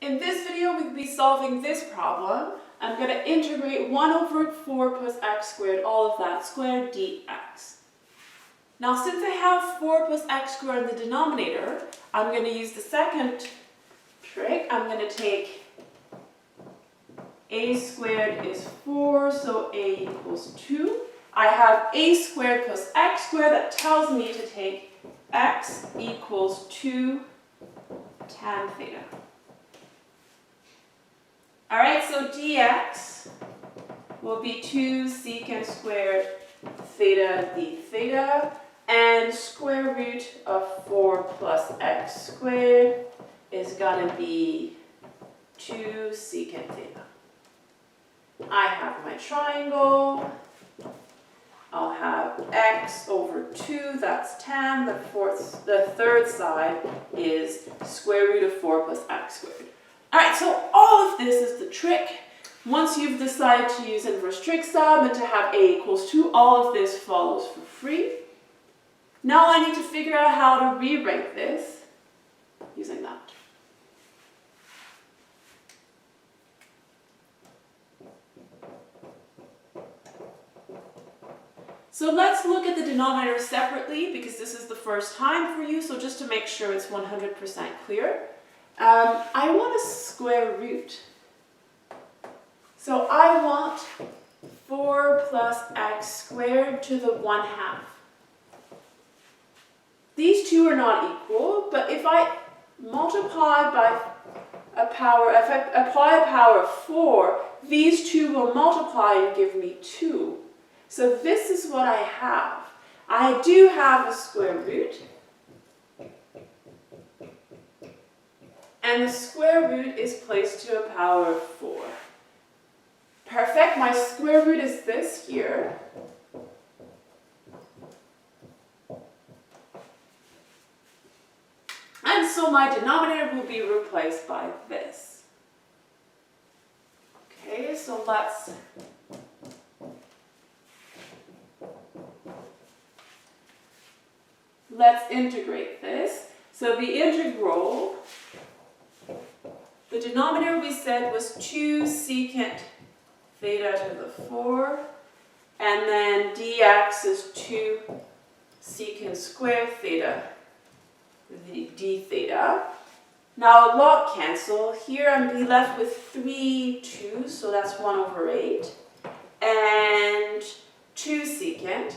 In this video, we'll be solving this problem. I'm going to integrate 1 over 4 plus x squared, all of that squared, dx. Now, since I have 4 plus x squared in the denominator, I'm going to use the second trick. I'm going to take a squared is 4, so a equals 2. I have a squared plus x squared. That tells me to take x equals 2 tan theta. Alright, so dx will be 2 secant squared theta d theta, and square root of 4 plus x squared is going to be 2 secant theta. I have my triangle. I'll have x over 2, that's tan. The third side is square root of 4 plus x squared. Alright, so all of this is the trick. Once you've decided to use inverse trig sub and to have a equals 2, all of this follows for free. Now I need to figure out how to rewrite this using that. So let's look at the denominator separately because this is the first time for you, so just to make sure it's 100% clear. I want a square root. So I want 4 plus x squared to the 1/2. These two are not equal, but if I multiply by a power, if I apply a power of 4, these two will multiply and give me 2. So this is what I have. I do have a square root. And the square root is placed to a power of 4. Perfect. My square root is this here. And so my denominator will be replaced by this. Okay, so let's integrate this. So the integral, the denominator we said was 2 secant theta to the 4, and then dx is 2 secant squared theta, the d theta. Now log cancel. Here I'm going to be left with 3 2's, so that's 1 over 8, and 2 secant.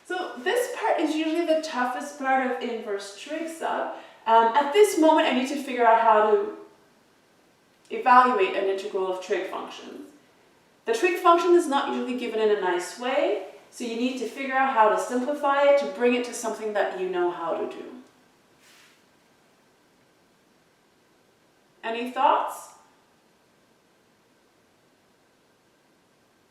So this part is usually the toughest part of inverse trig sub. At this moment, I need to figure out how to evaluate an integral of trig functions. The trig function is not usually given in a nice way, so you need to figure out how to simplify it to bring it to something that you know how to do. Any thoughts?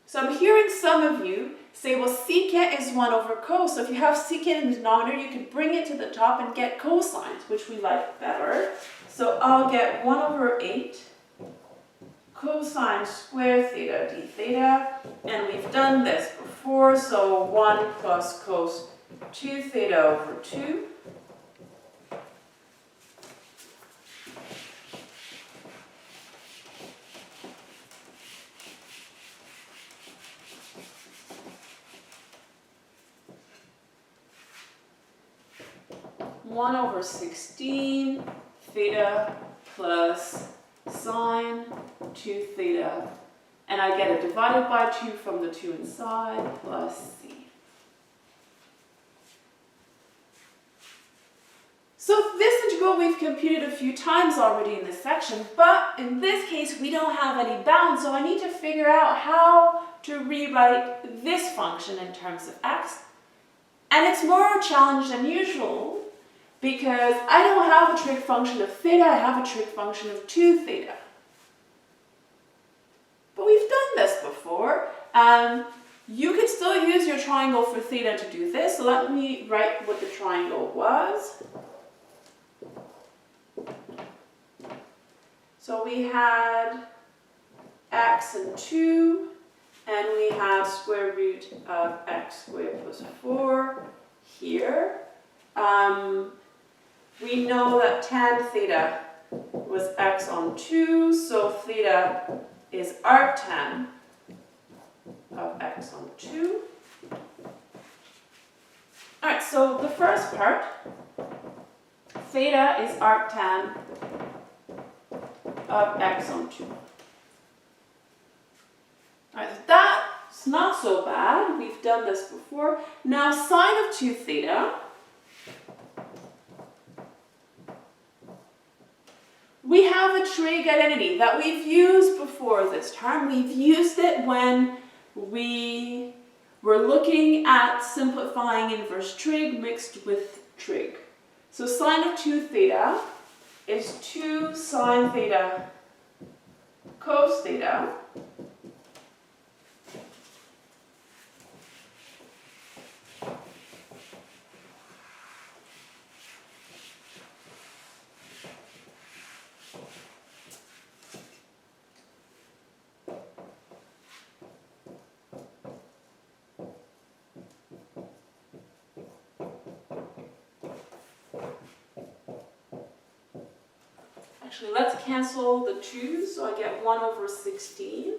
So I'm hearing some of you say, well, secant is 1 over cos. So if you have secant in the denominator, you could bring it to the top and get cosines, which we like better. So I'll get 1 over 8 cosine square theta d theta. And we've done this before, so 1 plus cos 2 theta over 2. One over 16 theta plus sine 2 theta, and I get it divided by 2 from the 2 inside plus c. So this integral we've computed a few times already in this section, but in this case we don't have any bounds, so I need to figure out how to rewrite this function in terms of x. And it's more a challenge than usual, because I don't have a trig function of theta, I have a trig function of 2 theta. But we've done this before. You could still use your triangle for theta to do this, so let me write what the triangle was. So we had x and 2, and we have square root of x squared plus 4 here. here. We know that tan theta was x on 2, so theta is arctan of x on 2. Alright, so the first part, theta is arctan of x on 2. Alright, so that's not so bad. We've done this before. Now sine of 2 theta, we have a trig identity that we've used before this term. We've used it when we were looking at simplifying inverse trig mixed with trig. So sine of 2 theta is 2 sine theta cos theta Actually, let's cancel the 2, so I get 1 over 16.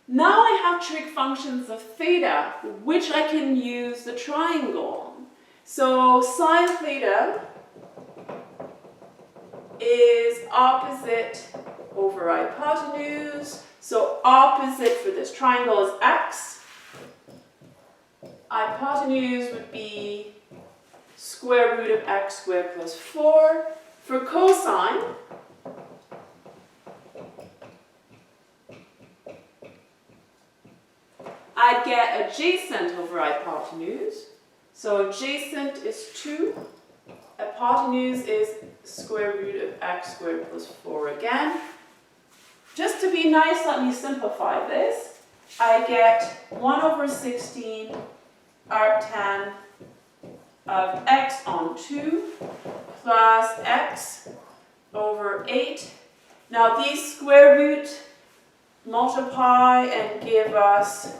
Now I have trig functions of theta, which I can use the triangle on. So sine theta is opposite over hypotenuse. So opposite for this triangle is x. Hypotenuse would be square root of x squared plus 4. For cosine, I'd get adjacent over hypotenuse. So adjacent is 2. Hypotenuse is square root of x squared plus 4 again. Just to be nice, let me simplify this. I get 1 over 16 arctan of x on 2 plus x over 8. Now these square root multiply and give us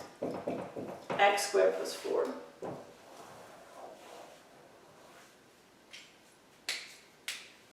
x squared plus 4.